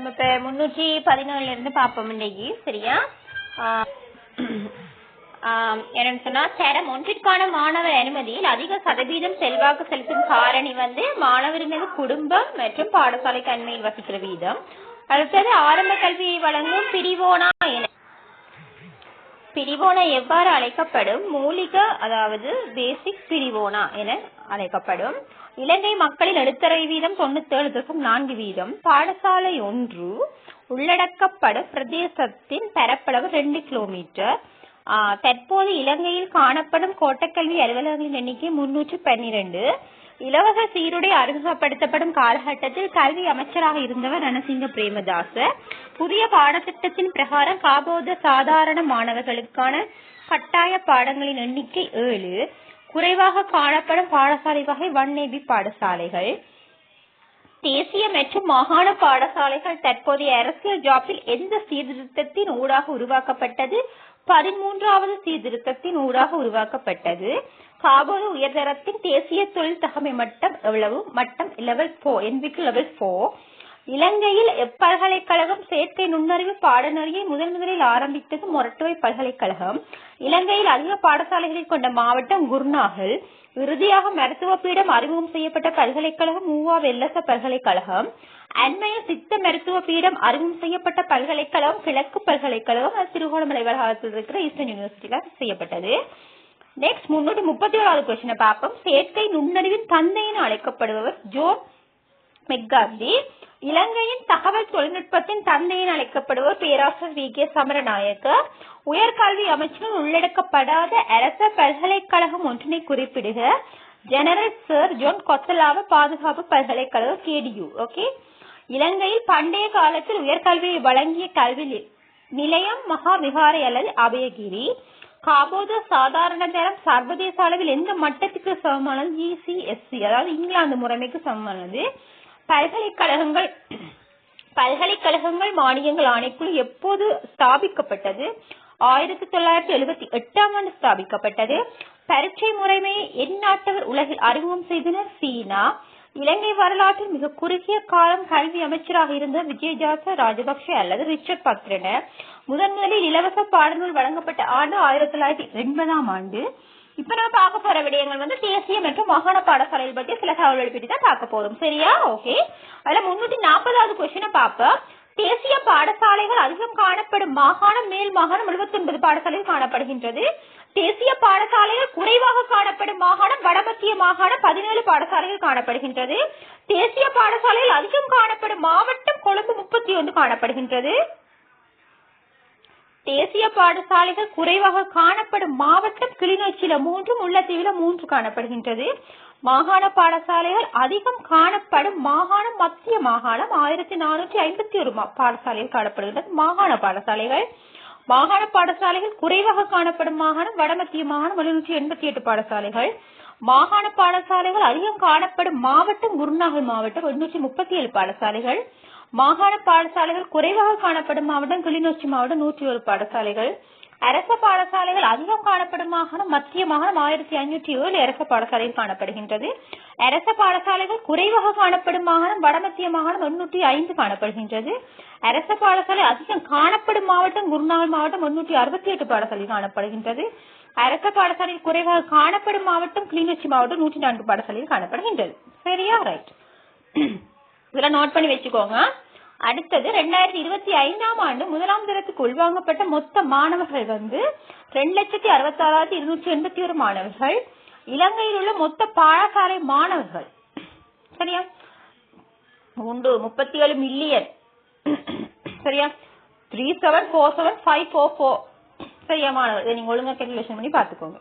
நம்ம இப்ப 317 இருந்து பார்ப்போம் இன்னைக்கு. சரியா? என்னன்னு சொன்னா, தரம் ஒன்றிற்கான மாணவர் அனுமதியில் அதிக சதவீதம் செல்வாக்கு செலுத்தும் காரணி மாணவரினது குடும்பம் மற்றும் பாடசாலைக்கு அண்மையில் வசிக்கிற வீதம். அடுத்தது ஆரம்ப கல்வியை வழங்கும் பிரிவோனா எவ்வாறு அழைக்கப்படும்? மூலிக, அதாவது பேசிக் பிரிவோனா என அழைக்கப்படும். இலங்கை மக்களின் எழுத்தறிவு வீதம் 97.4 வீதம். பாடசாலை ஒன்று உள்ளடக்கப்படும் பிரதேசத்தின் பரப்பளவு 2 கிலோமீட்டர். தற்போது இலங்கையில் காணப்படும் கோட்டக்கல்வி அலுவலகங்களின் எண்ணிக்கை 312. இலவச சீருடை அறிமுகப்படுத்தப்படும் காலகட்டத்தில் கல்வி அமைச்சராக இருந்தவர் ரணசிங்க பிரேமதாச. புதிய பாடத்திட்டத்தின் பிரகாரம் காபோத சாதாரண மாணவர்களுக்கான கட்டாய பாடங்களின் எண்ணிக்கை 7. குறைவாக காணப்படும் பாடசாலை வகை 1AB பாடசாலைகள். தேசிய மற்றும் மாகாண பாடசாலைகள் தற்போதைய அரசியல் ஜாப்பில் எந்த சீர்திருத்தத்தின் ஊடாக உருவாக்கப்பட்டது? 13வது சீர்திருத்தத்தின் ஊடாக உருவாக்கப்பட்டது. காபோது உயர்தரத்தின் தேசிய தொழில் தகமை மட்டம் எவ்வளவு? மட்டம் லெவல் 4, NVQ லெவல் 4. இலங்கையில் எப்பல்கலைக்கழகம் செயற்கை நுண்ணறிவு பாடநெறியை முதலில் ஆரம்பித்தது? மொரட்டுவை பல்கலைக்கழகம். இலங்கையில் அதிக பாடசாலைகளை கொண்ட மாவட்டம் குர்நாகல். இறுதியாக மருத்துவ பீடம் அறிமுகம் செய்யப்பட்ட பல்கலைக்கழகம் ஊவா வெல்லச பல்கலைக்கழகம். அண்மையில் சித்த மருத்துவ பீடம் அறிமுகம் செய்யப்பட்ட பல்கலைக்கழகம் கிழக்கு பல்கலைக்கழகம். திருகோணமலை வளாகத்தில் இருக்கிற ஈஸ்டர்ன் யூனிவர்சிட்டியில செய்யப்பட்டது. நெக்ஸ்ட் 337வது கொஸ்டினை பார்ப்போம். செயற்கை நுண்ணறிவின் தந்தை என அழைக்கப்படுபவர் ஜோன் மெக்கார்தி. இலங்கையின் தகவல் தொழில்நுட்பத்தின் தந்தை என அழைக்கப்படுவர் பேராசிரியர் VK சமரநாயக்க. உயர்கல்வி அமைச்சில் உள்ளடக்கப்படாத அரச பல்கலைக்கழகம் ஒன்றினை குறிப்பிடுக. ஜெனரல் சர் ஜோன் கொத்தலாவ பாதுகாப்பு பல்கலைக்கழகம் KDU. ஓகே. இலங்கையில் பண்டைய காலத்தில் உயர்கல்வியை வழங்கிய கல்வி நிலையம் மகா விகாரை அல்லது அபயகிரி. காபோத சாதாரண தரம் சர்வதேச அளவில் எந்த மட்டத்துக்கு சமமானது? GCSE, அதாவது இங்கிலாந்து முறைமைக்கு சமமானது. பல்கலைக்கழகங்கள் மானியங்கள் ஆணைக்குழு எப்போது ஸ்தாபிக்கப்பட்டது? 1978ஆம் ஆண்டு ஸ்தாபிக்கப்பட்டது. பரீட்சை முறைமையை எந்நாட்டவர் உலகில் அறிமுகம் செய்தனர்? சீனா. இலங்கை வரலாற்றில் மிக குறுகிய காலம் கல்வி அமைச்சராக இருந்த விஜயதாச ராஜபக்ஷ அல்லது ரிச்சர்ட் பத்ரன. முதலில் இலவச பாடநூல் வழங்கப்பட்ட ஆண்டு 1980ஆம் ஆண்டு. இப்ப நம்ம பார்க்க போற விடயங்கள் தேசிய மற்றும் மாகாண பாடசாலைகள் பற்றி சில தகவல்கள் பற்றி தான் பார்க்க போறோம். சரியா? ஓகே. அதுல 340வது கொஸ்டினை பார்ப்போம். தேசிய பாடசாலைகள் அதிகம் காணப்படும் மாகாணம் மேல் மாகாணம் 79 பாடசாலைகள் காணப்படுகின்றது. தேசிய பாடசாலைகள் குறைவாக காணப்படும் மாகாணம் வடமத்திய மாகாணம் 17 பாடசாலைகள் காணப்படுகின்றது. தேசிய பாடசாலைகள் அதிகம் காணப்படும் மாவட்டம் கொழும்பு 31 காணப்படுகின்றது. தேசிய பாடசாலைகள் குறைவாக காணப்படும் மாவட்டம் கிளிநொச்சியில 3, முல்லைத்தீவுல 3 காணப்படுகின்றது. மாகாண பாடசாலைகள் அதிகம் காணப்படும் மாகாணம் மத்திய மாகாணம் 1451 பாடசாலைகள் காணப்படுகின்றது. மாகாண பாடசாலைகள் குறைவாக காணப்படும் மாகாணம் வடமத்திய மாகாணம் 788 பாடசாலைகள். மாகாண பாடசாலைகள் அதிகம் காணப்படும் மாவட்டம் குருநாகல் மாவட்டம் 137 பாடசாலைகள். மாகாண பாடசாலைகள் குறைவாக காணப்படும் மாவட்டம் கிளிநொச்சி மாவட்டம் 101 பாடசாலைகள். அரச பாடசாலைகள் அதிகம் காணப்படும் மாகாணம் மத்திய மாகாணம் 1507 அரச பாடசாலைகள் காணப்படுகின்றது. அரச பாடசாலைகள் குறைவாக காணப்படும் மாகாணம் வடமத்திய மாகாணம் 105 காணப்படுகின்றது. அரச பாடசாலை அதிகம் காணப்படும் மாவட்டம் குருநாகல் மாவட்டம் 168 பாடசாலை காணப்படுகின்றது. அரச பாடசாலை குறைவாக காணப்படும் மாவட்டம் கிளிநொச்சி மாவட்டம் 104 பாடசாலைகள் காணப்படுகின்றது. சரியா? ரைட். இதெல்லாம் நோட் பண்ணி வச்சுக்கோங்க. அடுத்தது 2025ஆம் ஆண்டு முதலாம் தரத்துக்கு உள்வாங்கப்பட்ட மொத்த மாணவர்கள் 2,66,281 மாணவர்கள். இலங்கையில் உள்ள மொத்த பாடசாலை மாணவர்கள் சரியா 37 மில்லியன். சரியா? 3747,544 சரியா மாணவர்கள். இதை நீங்க ஒழுங்கா கால்குலேஷன் பண்ணி பாத்துக்கோங்க.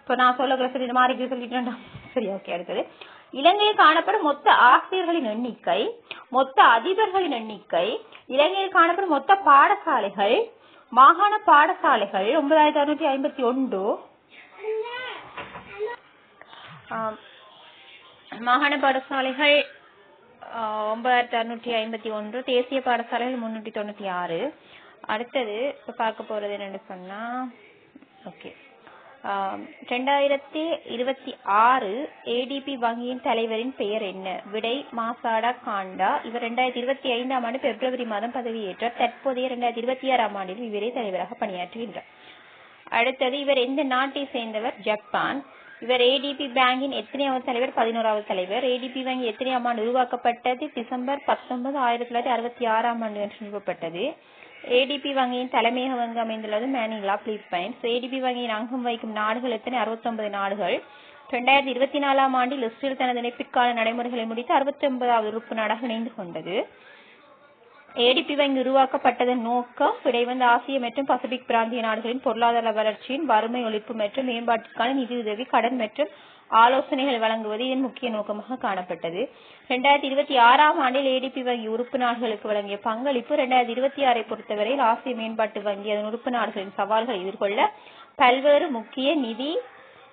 இப்ப நான் சொல்ல சரி இந்த மாதிரி சொல்லிட்டேன்டா. சரி, ஓகே. அடுத்தது இலங்கையில் காணப்படும் மொத்த ஆசிரியர்களின் எண்ணிக்கை, மொத்த அதிபர்களின் எண்ணிக்கை, இலங்கையில் காணப்படும் மொத்த பாடசாலைகள், மாகாண பாடசாலைகள் 9651, மாகாண பாடசாலைகள் 9651, தேசிய பாடசாலைகள் 396. அடுத்தது இப்ப பார்க்க போறது என்னன்னு சொன்னா, ஓகே, 2026 ADB வங்கியின் தலைவரின் பெயர் என்ன? விடை மாசாடா காண்டா. இவர் 2025 ஆண்டு பிப்ரவரி மாதம் பதவியேற்றார். தற்போதைய 2026 ஆண்டில் இவரே தலைவராக பணியாற்றுகின்றார். அடுத்தது, இவர் எந்த நாட்டை சேர்ந்தவர்? ஜப்பான். இவர் ADB பேங்கின் எத்தனையாவது தலைவர்? 11வது தலைவர். ADB வங்கி எத்தனையாம் ஆண்டு உருவாக்கப்பட்டது? டிசம்பர் 19, 1966 ஆண்டு என்று நிறுவப்பட்டது. ADB வங்கியின் தலைமையக வங்கி அமைந்துள்ளது மணிலா, பிலிப்பைன்ஸ். ADB வங்கியின் அங்கம் வகிக்கும் நாடுகள் எத்தனை? 69 நாடுகள். 2024 ஆண்டில் இஸ்ரேல் தனது இணைப்பிற்கான நடைமுறைகளை முடித்து 69வது உறுப்பு நாடாக இணைந்து கொண்டது. ADB வங்கி உருவாக்கப்பட்டதன் நோக்கம் விடை ஆசிய மற்றும் பசிபிக் பிராந்திய நாடுகளின் பொருளாதார வளர்ச்சியின் வறுமை ஒழிப்பு மற்றும் மேம்பாட்டிற்கான நிதியுதவி, கடன் மற்றும் ஆலோசனைகள் வழங்குவது இதன் முக்கிய நோக்கமாக காணப்பட்டது. 2026 ஆண்டில் ADB வங்கி உறுப்பு நாடுகளுக்கு வழங்கிய பங்களிப்பு 2026 பொறுத்தவரையில் ஆசிய மேம்பாட்டு வங்கி அதன் உறுப்பு நாடுகளின் சவால்களை எதிர்கொள்ள பல்வேறு முக்கிய நிதி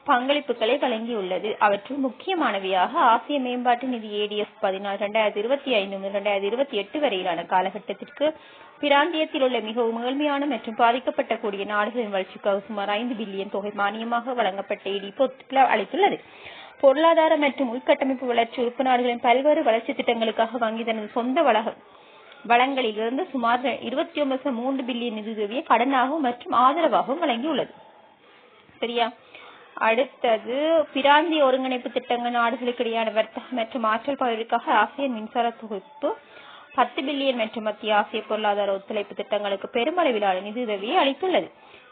பங்களிப்புகளை வழங்கியுள்ளது. அவற்றுள் முக்கியமானவையாக ஆசிய மேம்பாட்டு நிதி ADF 14 2025 முதல் 2028 வரையிலான காலகட்டத்திற்கு பிராந்தியத்தில் உள்ள மிகவும் ஏழ்மையான மற்றும் பாதிக்கப்பட்ட கூடிய நாடுகளின் வளர்ச்சிக்காக சுமார் 5 பில்லியன் தொகை மானியமாக வழங்கப்பட்ட ADB ஒத்துழைப்பு அளித்துள்ளது. பொருளாதார மற்றும் உள்கட்டமைப்பு வளர்ச்சி உறுப்பு நாடுகளின் பல்வேறு வளர்ச்சி திட்டங்களுக்காக வங்கி தனது சொந்த வளங்களிலிருந்து சுமார் 29.3 பில்லியன் நிதியுதவியை கடனாகவும் மற்றும் ஆதரவாகவும் வழங்கியுள்ளது. சரியா? அடுத்தது, பிராந்திய ஒருங்கிணைப்பு திட்டங்கள் நாடுகளுக்கு இடையான வர்த்தகம் மற்றும் ஆற்றல் பகிர்வுக்காக ஆசியன் மின்சார தொகுப்பு 10 பில்லியன் மற்றும் மத்திய ஆசிய பொருளாதார ஒத்துழைப்பு திட்டங்களுக்கு பெருமளவிலான நிதியுதவியை அளித்துள்ளது.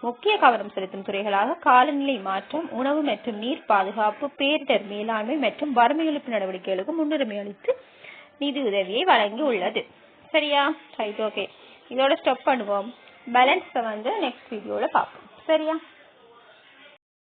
முக்கிய கவனம் செலுத்தும் துறைகளாக காலநிலை மாற்றம், உணவு மற்றும் நீர் பாதுகாப்பு, பேரிடர் மேலாண்மை மற்றும் வறுமை ஒழிப்பு நடவடிக்கைகளுக்கு முன்னுரிமை அளித்து நிதியுதவியை வழங்கி உள்ளது. சரியா? Right, okay. இதோட ஸ்டாப் பண்ணுவோம். பேலன்ஸ் நெக்ஸ்ட் வீடியோல பார்ப்போம். சரியா?